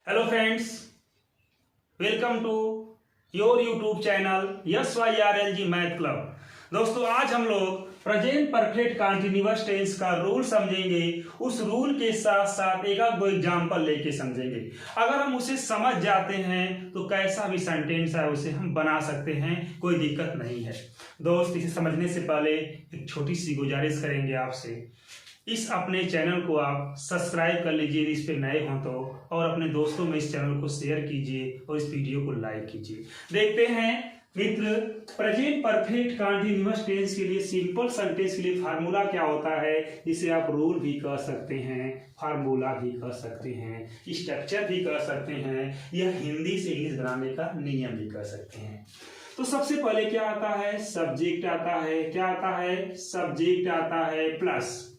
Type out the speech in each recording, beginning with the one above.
Hello friends, welcome to your YouTube channel SYRLG math club. दोस्तों, आज हम लोग प्रेजेंट परफेक्ट कंटीन्यूअस टेंस का रूल समझेंगे। उस रूल के साथ साथ एक आध दो एग्जाम्पल लेके समझेंगे। अगर हम उसे समझ जाते हैं तो कैसा भी सेंटेंस है उसे हम बना सकते हैं, कोई दिक्कत नहीं है। दोस्त, इसे समझने से पहले एक छोटी सी गुजारिश करेंगे आपसे, इस अपने चैनल को आप सब्सक्राइब कर लीजिए इस पे नए हों तो, और अपने दोस्तों में इस चैनल को शेयर कीजिए और इस वीडियो को लाइक कीजिए। देखते हैं मित्र, प्रेजेंट परफेक्ट कंटीन्यूअस टेंस के लिए, सिंपल सेंटेंस के लिए फार्मूला क्या होता है, जिसे आप रूल भी कह सकते हैं, फार्मूला भी कह सकते हैं, स्ट्रक्चर भी कह सकते हैं, या हिंदी से इंग्लिश बनाने का नियम भी कह सकते हैं। तो सबसे पहले क्या आता है, सब्जेक्ट आता है। क्या आता है, सब्जेक्ट आता है, प्लस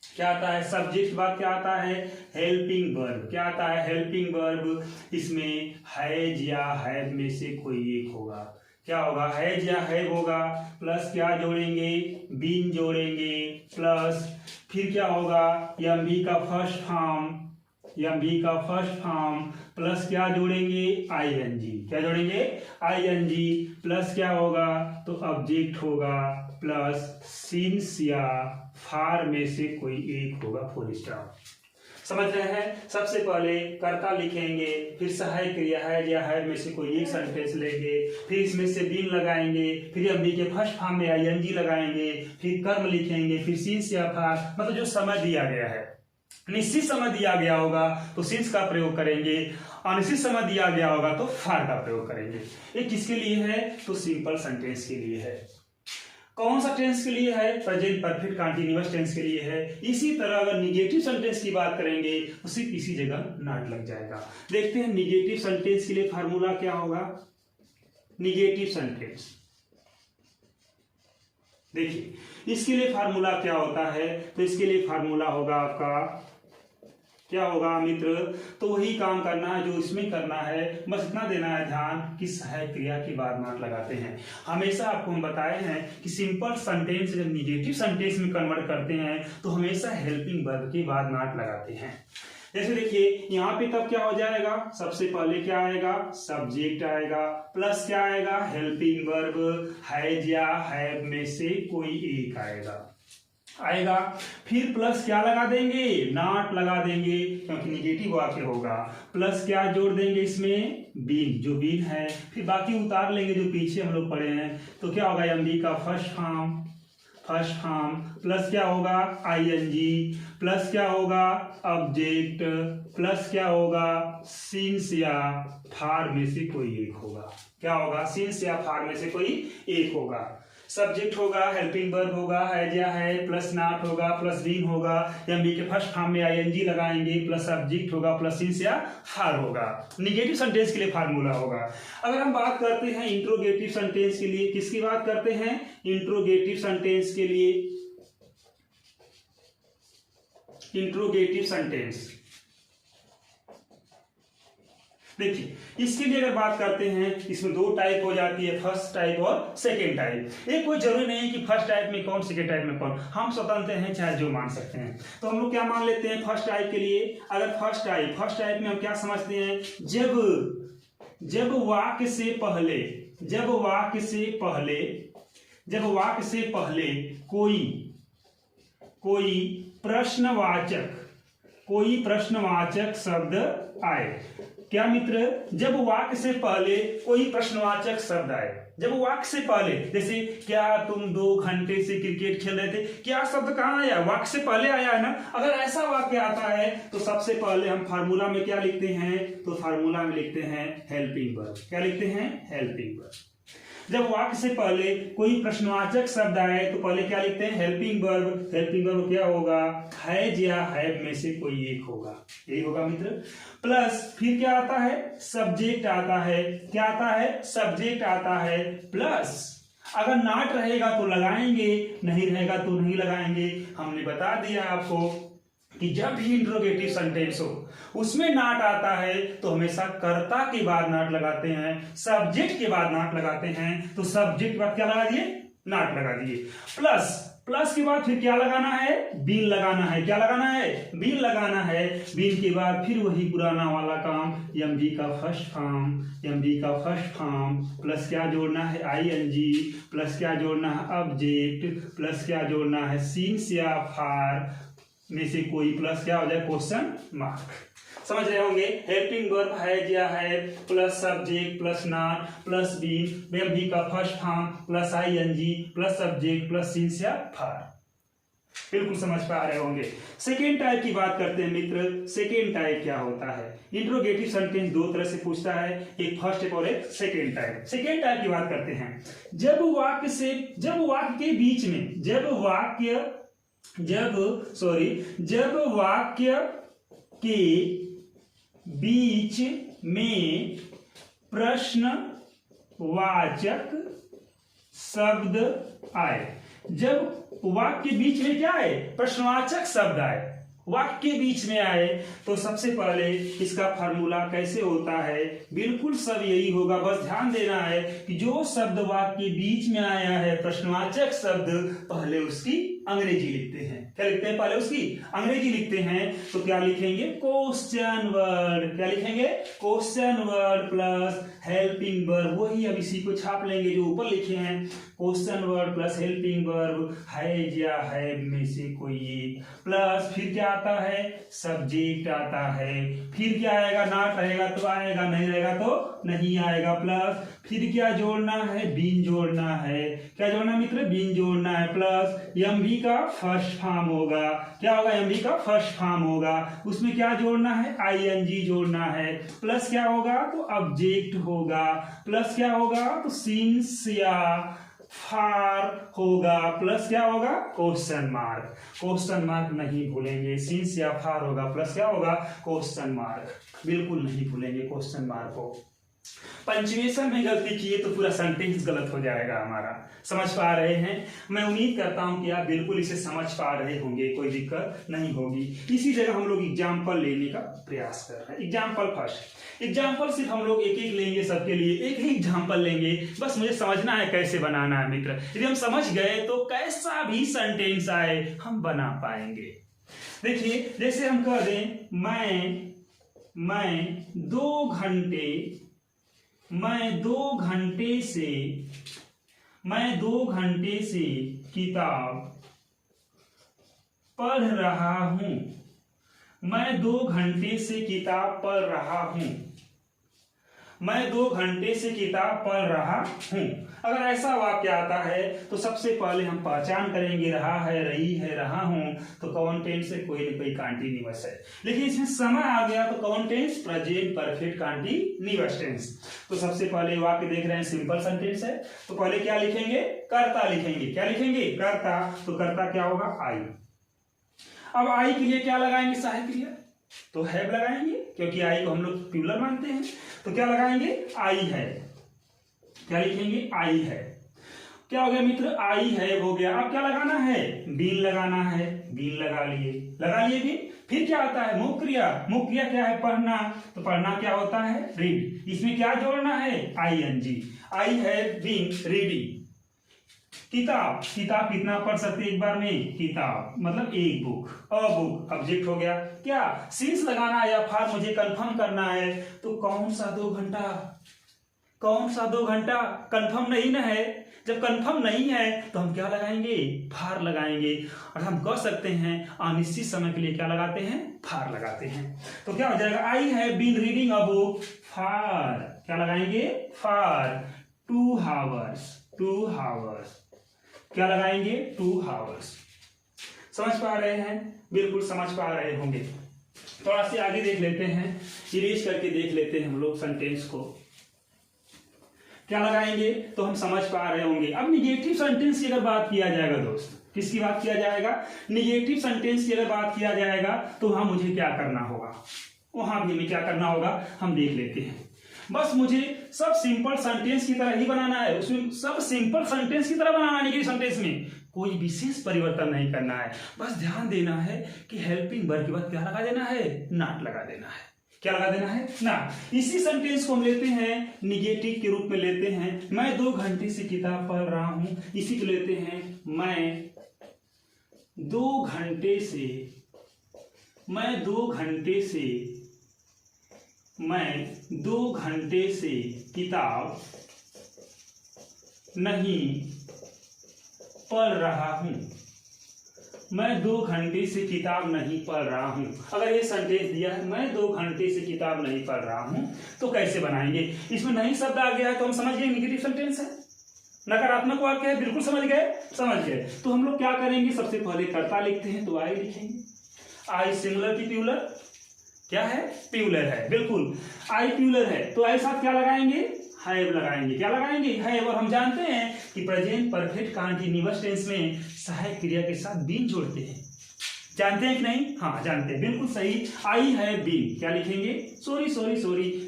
क्या आता है, सब्जेक्ट बाद क्या आता है, हेल्पिंग वर्ब। क्या आता है, हेल्पिंग वर्ब। इसमें हैज या हैव में से कोई एक होगा। क्या होगा, हैज या हैव होगा, प्लस क्या जोड़ेंगे, बीन जोड़ेंगे, प्लस फिर क्या होगा, एमबी का फर्स्ट फॉर्म, एमबी का फर्स्ट फॉर्म, प्लस क्या जोड़ेंगे, आईएनजी। क्या जोड़ेंगे, आईएनजी, प्लस क्या होगा, तो ऑब्जेक्ट होगा, प्लस सिंस या फार में से कोई एक होगा, फुल स्टॉप। समझ रहे हैं। सबसे पहले कर्ता लिखेंगे, फिर सहायक क्रिया है या है में से कोई एक सेंटेंस लेंगे, फिर इसमें से बीन लगाएंगे, फिर एमबी के फर्स्ट फॉर्म में आईएनजी लगाएंगे, फिर कर्म लिखेंगे, फिर सिंस या फार। मतलब जो समय दिया गया है, निश्चित समय दिया गया होगा तो सिंस का प्रयोग करेंगे, अनिश्चित समय दिया गया होगा तो फार का प्रयोग करेंगे। ये किसके लिए है, तो सिंपल सेंटेंस के लिए है। कौन सा टेंस के लिए है, प्रेजेंट परफेक्ट कंटीन्यूअस टेंस के लिए है। इसी तरह अगर निगेटिव सेंटेंस की बात करेंगे तो सिर्फ इसी जगह नॉट लग जाएगा। देखते हैं निगेटिव सेंटेंस के लिए फार्मूला क्या होगा। निगेटिव सेंटेंस देखिए, इसके लिए फार्मूला क्या होता है, तो इसके लिए फार्मूला होगा आपका, क्या होगा मित्र, तो वही काम करना है जो इसमें करना है, बस इतना देना है ध्यान कि सहायक क्रिया के बाद नॉट लगाते हैं। हमेशा आपको हम बताए हैं कि सिंपल सेंटेंस जब निगेटिव सेंटेंस में कन्वर्ट करते हैं तो हमेशा हेल्पिंग वर्ब के बाद नॉट लगाते हैं। जैसे देखिए यहाँ पे तब क्या हो जाएगा, सबसे पहले क्या आएगा, सब्जेक्ट आएगा, प्लस क्या आएगा, हेल्पिंग वर्ब, हैज या हैव में से कोई एक आएगा, फिर प्लस क्या लगा देंगे, नॉट लगा देंगे क्योंकि निगेटिव वाक्य होगा, प्लस क्या जोड़ देंगे इसमें, बीन, जो बीन है, फिर बाकी उतार लेंगे जो पीछे हम लोग पढ़े हैं। तो क्या होगा, एमबी का फर्स्ट फॉर्म, प्लस क्या होगा, आईएनजी, प्लस क्या होगा, ऑब्जेक्ट, प्लस क्या होगा, सिंस या फार में से कोई एक होगा। क्या होगा, सिंस या फार में से कोई एक होगा। सब्जेक्ट होगा, हेल्पिंग वर्ब होगा, हैज या है, प्लस नॉट होगा, प्लस बीन होगा, एमबी के फर्स्ट फॉर्म में आईएनजी लगाएंगे, प्लस सब्जेक्ट होगा, प्लस सिंस या फार होगा। निगेटिव सेंटेंस के लिए फार्मूला होगा। अगर हम बात करते हैं इंट्रोगेटिव सेंटेंस के लिए, किसकी बात करते हैं, इंट्रोगेटिव सेंटेंस के लिए, इंट्रोगेटिव सेंटेंस देखिए, इसके लिए अगर बात करते हैं इसमें दो टाइप हो जाती है, फर्स्ट टाइप और सेकेंड टाइप। एक कोई जरूरी नहीं है कि फर्स्ट टाइप में कौन, सेकेंड टाइप में कौन, हम स्वतंत्र हैं, चाहे जो मान सकते हैं। तो हम लोग क्या मान लेते हैं फर्स्ट टाइप के लिए। अगर फर्स्ट टाइप में हम क्या समझते हैं, जब वाक्य से पहले कोई प्रश्नवाचक शब्द आए। क्या मित्र, जब वाक्य से पहले कोई प्रश्नवाचक शब्द आए, जब वाक्य से पहले, जैसे क्या तुम 2 घंटे से क्रिकेट खेल रहे थे, क्या शब्द कहाँ आया, वाक्य से पहले आया है ना। अगर ऐसा वाक्य आता है तो सबसे पहले हम फार्मूला में क्या लिखते हैं, तो फार्मूला में लिखते हैं हेल्पिंग वर्ब। क्या लिखते हैं, हेल्पिंग वर्ब। जब वाक्य से पहले कोई प्रश्नवाचक शब्द आए तो पहले क्या लिखते हैं, हेल्पिंग वर्ब। हेल्पिंग वर्ब क्या होगा, हैज या हैव में से कोई एक होगा, यही होगा मित्र। प्लस फिर क्या आता है, सब्जेक्ट आता है। क्या आता है, सब्जेक्ट आता है, प्लस अगर नॉट रहेगा तो लगाएंगे, नहीं रहेगा तो नहीं लगाएंगे। हमने बता दिया आपको कि जब भी इंट्रोगेटिव सेंटेंस हो उसमें नॉट आता है तो हमेशा कर्ता के बाद नॉट लगाते हैं, सब्जेक्ट के बाद नॉट लगाते हैं। तो सब्जेक्ट के बाद क्या लगा दिए, नॉट लगा दिए। प्लस के बाद फिर क्या लगाना है, बीन लगाना है। क्या लगाना है, बीन लगाना है। बीन के बाद फिर वही पुराना वाला काम, एमवी का फर्स्ट फॉर्म, एमवी का फर्स्ट फॉर्म प्लस क्या जोड़ना है, आईएनजी प्लस क्या जोड़ना है, ऑब्जेक्ट प्लस क्या जोड़ना है, सिंस या फॉर में से कोई प्लस क्या हो जाए, क्वेश्चन मार्क। समझ रहे होंगे। हेल्पिंग वर्ब है या है प्लस सब्जेक्ट प्लस नॉन प्लस बीन, एमवी का first form plus ING plus subject plus since या फॉर। बिल्कुल समझ पा रहे होंगे। सेकेंड टाइप की बात करते हैं मित्र। सेकेंड टाइप क्या होता है, इंट्रोगेटिव सेंटेंस दो तरह से पूछता है, एक फर्स्ट टाइप और एक सेकेंड टाइप। सेकेंड टाइप की बात करते हैं, जब वाक्य के बीच में, जब वाक्य के बीच में प्रश्नवाचक शब्द आए। जब वाक्य के बीच में क्या आए, प्रश्नवाचक शब्द आए, वाक्य के बीच में आए, तो सबसे पहले इसका फार्मूला कैसे होता है, बिल्कुल सब यही होगा। बस ध्यान देना है कि जो शब्द वाक्य के बीच में आया है, प्रश्नवाचक शब्द, पहले उसकी अंग्रेजी लिखते हैं। क्या लिखते हैं, पहले उसकी अंग्रेजी लिखते हैं। तो क्या लिखेंगे, क्वेश्चन वर्ड। क्या लिखेंगे, question word plus helping verb. वही अब इसी को छाप लेंगे जो ऊपर लिखे हैं, question word plus helping verb, है या है में से कोई एक, प्लस फिर क्या आता है, सब्जेक्ट आता है। फिर क्या आएगा, नॉट रहेगा तो आएगा, नहीं रहेगा तो नहीं आएगा, प्लस फिर क्या जोड़ना है, बीन जोड़ना है। क्या जोड़ना मित्र, बीन जोड़ना है, प्लस एमवी का फर्स्ट फॉर्म होगा। क्या होगा, एमवी का फर्स्ट फॉर्म होगा। उसमें क्या जोड़ना है, आईएनजी जोड़ना है, प्लस क्या होगा, तो ऑब्जेक्ट होगा, प्लस क्या होगा, तो सिंस या फॉर होगा, प्लस क्या होगा, क्वेश्चन मार्क। क्वेश्चन मार्क नहीं भूलेंगे, सिंस या फॉर होगा, प्लस क्या होगा, क्वेश्चन मार्क। बिल्कुल नहीं भूलेंगे क्वेश्चन मार्क को। पंचुएशन में गलती किए तो पूरा सेंटेंस गलत हो जाएगा हमारा। समझ पा रहे हैं। मैं उम्मीद करता हूं कि आप बिल्कुल इसे समझ पा रहे होंगे, कोई दिक्कत नहीं होगी। इसी जगह हम लोग एग्जाम्पल लेने का प्रयास कर रहे हैं। एग्जाम्पल फर्स्ट, एग्जाम्पल सिर्फ हम लोग एक एक लेंगे, सबके लिए एक ही एग्जाम्पल लेंगे। बस मुझे समझना है कैसे बनाना है मित्र। यदि हम समझ गए तो कैसा भी सेंटेंस आए हम बना पाएंगे। देखिए, जैसे हम कह दें, मैं 2 घंटे से किताब पढ़ रहा हूं। मैं 2 घंटे से किताब पढ़ रहा हूं। मैं 2 घंटे से किताब पढ़ रहा हूं। अगर ऐसा वाक्य आता है तो सबसे पहले हम पहचान करेंगे, रहा है, रही है, रहा हूं, तो कौन टेंस है, कोई न कोई कंटीन्यूअस है। लेकिन इसमें समय आ गया तो कौन tense, present perfect continuous tense. तो सबसे पहले वाक्य देख रहे हैं, सिंपल सेंटेंस है, तो पहले क्या लिखेंगे, कर्ता लिखेंगे। क्या लिखेंगे, कर्ता। तो कर्ता क्या होगा, आई। अब आई के लिए क्या लगाएंगे, सहायक क्रिया, तो हैव लगाएंगे, क्योंकि आई को हम लोग प्लूरल मानते हैं। तो क्या लगाएंगे, आई है। क्या लिखेंगे, आई है। क्या हो गया मित्र, आई है हो गया। अब क्या लगाना है, बीन लगाना है। बीन लगा लिए बीन। फिर क्या आता है, मुख्य क्रिया। मुख्य क्रिया क्या है, पढ़ना। तो पढ़ना क्या होता है, रीड। इसमें क्या जोड़ना है, आईएनजी। आई है बीन रीडिंग। किताब, किताब कितना पढ़ सकते हैं एक बार में, किताब मतलब एक बुक। अ बुक ऑब्जेक्ट हो गया। क्या, सिंस लगाना है या फॉर मुझे कंफर्म करना है। तो कौन सा 2 घंटा, कौन सा 2 घंटा, कंफर्म नहीं ना है। जब कंफर्म नहीं है तो हम क्या लगाएंगे, फॉर लगाएंगे। और हम कह सकते हैं अनिश्चित समय के लिए क्या लगाते हैं, फॉर लगाते हैं। तो क्या हो जाएगा, I have been reading a book for, क्या लगाएंगे, फॉर 2 आवर्स। 2 आवर्स क्या लगाएंगे, 2 आवर्स। समझ पा रहे हैं, बिल्कुल समझ पा रहे होंगे। थोड़ा सी आगे देख लेते हैं, इरेज करके देख लेते हैं हम लोग सेंटेंस को। क्या लगाएंगे तो हम समझ पा रहे होंगे। अब निगेटिव सेंटेंस की अगर बात किया जाएगा दोस्त, किसकी बात किया जाएगा, निगेटिव सेंटेंस की अगर बात किया जाएगा तो वहां मुझे क्या करना होगा, वहां भी हमें क्या करना होगा, हम देख लेते हैं। बस मुझे सब सिंपल सेंटेंस की तरह ही बनाना है, उसमें सब सिंपल सेंटेंस की तरह बनाना है। निगेटिव सेंटेंस में कोई विशेष परिवर्तन नहीं करना है। बस ध्यान देना है कि हेल्पिंग वर्ब के बाद क्या लगा देना है, नॉट लगा देना है। क्या लगा देना है, ना। इसी सेंटेंस को हम लेते हैं निगेटिव के रूप में लेते हैं। मैं 2 घंटे से किताब पढ़ रहा हूं, इसी को लेते हैं मैं 2 घंटे से मैं 2 घंटे से किताब नहीं पढ़ रहा हूं। मैं 2 घंटे से किताब नहीं पढ़ रहा हूं। अगर ये सेंटेंस दिया है मैं 2 घंटे से किताब नहीं पढ़ रहा हूं, तो कैसे बनाएंगे? इसमें नहीं शब्द आ गया है तो हम समझ गए निगेटिव सेंटेंस है, नकारात्मक वाक्य है। बिल्कुल समझ गए। तो हम लोग क्या करेंगे, सबसे पहले कर्ता लिखते हैं तो आई लिखेंगे। आई सिंगुलर की प्लूरल? क्या है? प्लूरल है। बिल्कुल आई प्लूरल है तो आई साथ क्या लगाएंगे? हैव लगाएंगे। क्या लगाएंगे? हैव। और हम जानते हैं कि प्रेजेंट परफेक्ट कंटीन्यूअस टेंस में सहायक क्रिया के साथ बीन जोड़ते हैं। जानते हैं कि नहीं? हाँ जानते हैं। बिल्कुल सही। आई हैव बीन क्या लिखेंगे? सॉरी।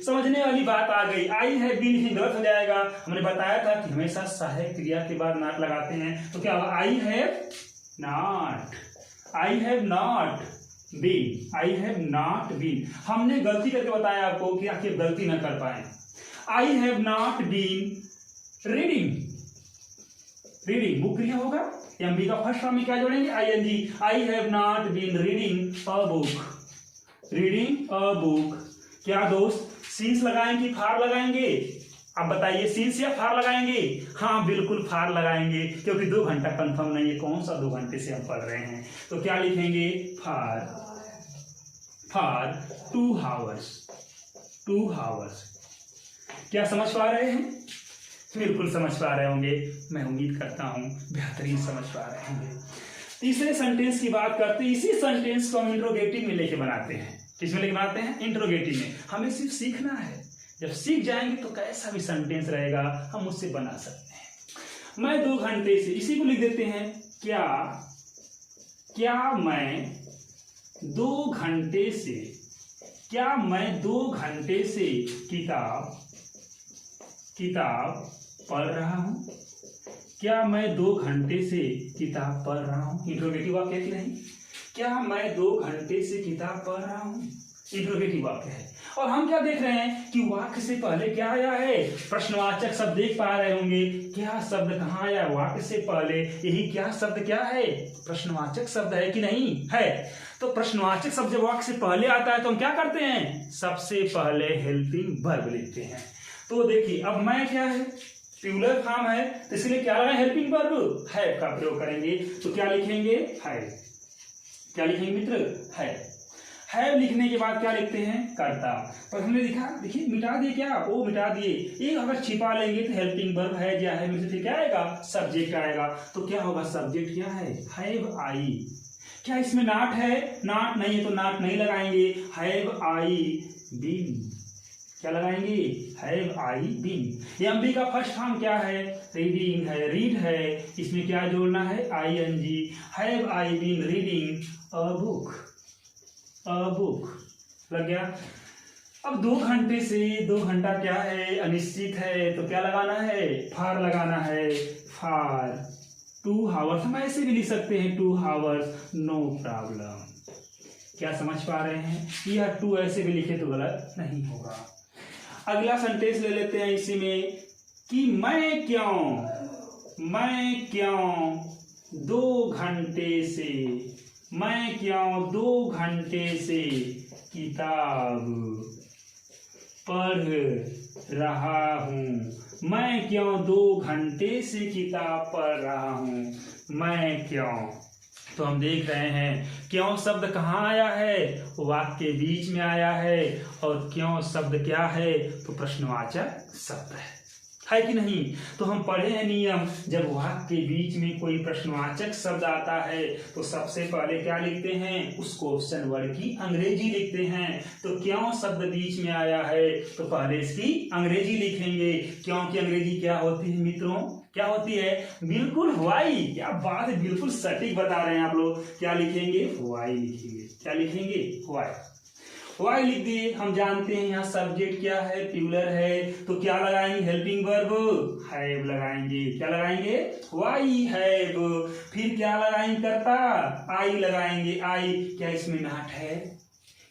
समझने वाली बात आ गई। आई हैव बीन ही गलत हो जाएगा। हमने बताया था कि हमेशा सहायक क्रिया के बाद नॉट लगाते हैं। तो क्या होगा? I have not been. हमने गलती करके बताया आपको कि आखिर गलती ना कर पाए। I have not been reading book क्रिया होगा। एमबी का फर्स्ट फॉर्म में क्या जोड़ेंगे? ING. I have not been reading a book. क्या दोस्त सीन्स लगाएंगे कि फार लगाएंगे? अब बताइए सीन्स या फार लगाएंगे? हाँ बिल्कुल फार लगाएंगे, क्योंकि 2 घंटा कंफर्म नहीं है कौन सा 2 घंटे से हम पढ़ रहे हैं। तो क्या लिखेंगे? फार 2 आवर्स। क्या समझ पा रहे हैं? बिल्कुल समझ पा रहे होंगे। मैं उम्मीद करता हूं बेहतरीन समझ पा रहे होंगे। तीसरे सेंटेंस की बात करते हैं। इसी सेंटेंस को हम इंट्रोगेटिव में लेके बनाते हैं। किसमें लेके बनाते हैं? इंट्रोगेटिव में। हमें सिर्फ सीखना है। जब सीख जाएंगे तो कैसा भी सेंटेंस रहेगा हम उससे बना सकते हैं। मैं 2 घंटे से, इसी को लिख देते हैं। क्या मैं 2 घंटे से किताब पढ़ रहा हूं? क्या मैं 2 घंटे से किताब पढ़ रहा हूं? इंट्रोगेटिव वाक्य है कि नहीं? क्या मैं 2 घंटे से किताब पढ़ रहा हूं? इंट्रोगेटिव वाक्य है। और हम क्या देख रहे हैं कि वाक्य से पहले क्या आया है? प्रश्नवाचक शब्द देख पा रहे होंगे। क्या शब्द कहाँ आया? वाक्य से पहले। यही क्या शब्द क्या है? प्रश्नवाचक शब्द है कि नहीं है? तो प्रश्नवाचक शब्द जब वाक्य से पहले आता है तो हम क्या करते हैं? सबसे पहले हेल्पिंग वर्ब लिखते हैं। तो देखिए अब मैं क्या है? प्लूरल फॉर्म है तो इसलिए क्या लगा? हेल्पिंग वर्ब हैव का प्रयोग करेंगे। तो क्या लिखेंगे? हैव। क्या लिखेंगे मित्र? हैव लिखने के बाद क्या लिखते हैं? कर्ता। पर हमने लिखा, देखिए मिटा दिए। क्या? वो मिटा दिए। एक अगर छिपा लेंगे तो हेल्पिंग वर्ब है या है में से फिर क्या आएगा? सब्जेक्ट आएगा। तो क्या होगा? सब्जेक्ट क्या है? Have I. क्या इसमें नॉट है? नॉट नहीं है तो नॉट नहीं लगाएंगे। Have I been. क्या लगाएंगे? Have I been. एमबी का फर्स्ट फॉर्म क्या है? रीडिंग है, रीड है। इसमें क्या जोड़ना है? ING. Have I been reading a book लग गया। अब 2 घंटे से 2 घंटा क्या है? अनिश्चित है तो क्या लगाना है? फार लगाना है। फार 2 आवर्स। हम ऐसे भी लिख सकते हैं 2 आवर्स, नो प्रॉब्लम। क्या समझ पा रहे हैं? यह 2 ऐसे भी लिखे तो गलत नहीं होगा। अगला सेंटेंस ले लेते हैं इसी में कि मैं क्यों 2 घंटे से किताब पढ़ रहा हूं। मैं क्यों 2 घंटे से किताब पढ़ रहा हूं? मैं क्यों। तो हम देख रहे हैं क्यों शब्द कहाँ आया है? वाक्य के बीच में आया है। और क्यों शब्द क्या है? तो प्रश्नवाचक शब्द है कि नहीं? तो हम पढ़े हैं नियम, जब वाक्य के बीच में कोई प्रश्नवाचक शब्द आता है तो सबसे पहले क्या लिखते हैं? उस क्वेश्चन वर्ड की अंग्रेजी लिखते हैं। तो क्यों शब्द बीच में आया है तो पहले इसकी अंग्रेजी लिखेंगे। क्यों की अंग्रेजी क्या होती है मित्रों? क्या होती है? बिल्कुल व्हाई। क्या बात है, बिल्कुल सटीक बता रहे हैं आप लोग। क्या लिखेंगे? व्हाई लिखेंगे। क्या लिखेंगे? व्हाई लिख दिए। हम जानते हैं यहाँ सब्जेक्ट क्या है? प्लूरल है। तो क्या लगाएंगे? हेल्पिंग वर्ब हैव लगाएंगे। क्या लगाएंगे? Why have. फिर क्या लगाएंगे? कर्ता आई लगाएंगे। आई। क्या इसमें नॉट है?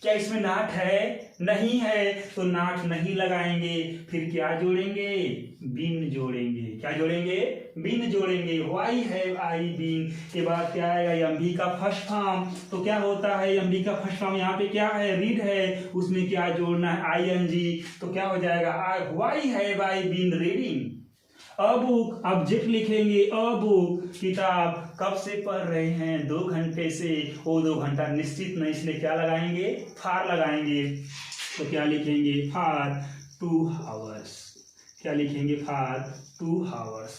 क्या इसमें नाट है? नहीं है, तो नाट नहीं लगाएंगे। फिर क्या जोड़ेंगे? बीन जोड़ेंगे। क्या जोड़ेंगे? बीन जोड़ेंगे। वाई हैव आई बीन के बाद क्या आएगा? एमबी का फर्स्ट फॉर्म। तो क्या होता है एमबी का फर्स्ट फॉर्म? यहाँ पे क्या है? रीड है, उसमें क्या जोड़ना है? आईएनजी। तो क्या हो जाएगा? Why have I been reading a book. Object लिखेंगे अ बुक, किताब। कब से पढ़ रहे हैं? 2 घंटे से। वो 2 घंटा निश्चित नहीं, इसलिए क्या लगाएंगे? फार लगाएंगे। तो क्या लिखेंगे? फार 2 आवर्स। क्या लिखेंगे? फार 2 आवर्स।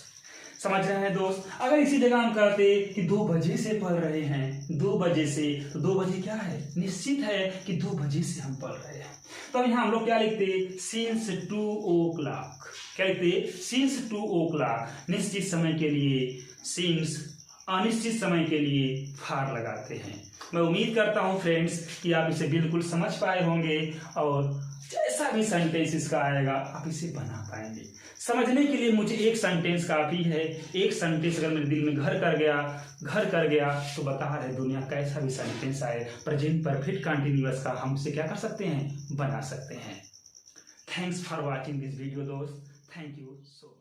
समझ रहे हैं दोस्त? अगर इसी जगह हम कहते कि 2 बजे से पढ़ रहे हैं, 2 बजे से, तो 2 बजे क्या है? निश्चित है कि 2 बजे से हम पढ़ रहे हैं। तो यहाँ हम लोग क्या लिखते? Since 2 o'clock। क्या लिखते? Since 2 o'clock। निश्चित समय के लिए सिंस, अनिश्चित समय के लिए फार लगाते हैं। मैं उम्मीद करता हूँ फ्रेंड्स कि आप इसे बिल्कुल समझ पाए होंगे और जैसा भी सेंटेंस इसका आएगा आप इसे बना पाएंगे। समझने के लिए मुझे एक सेंटेंस काफी है। एक सेंटेंस अगर मेरे दिल में घर कर गया तो बता रहे दुनिया कैसा भी सेंटेंस आए, प्रेजेंट परफेक्ट कंटिन्यूअस का हम इसे क्या कर सकते हैं? बना सकते हैं। Thanks for watching this video दोस्त। Thank you so much.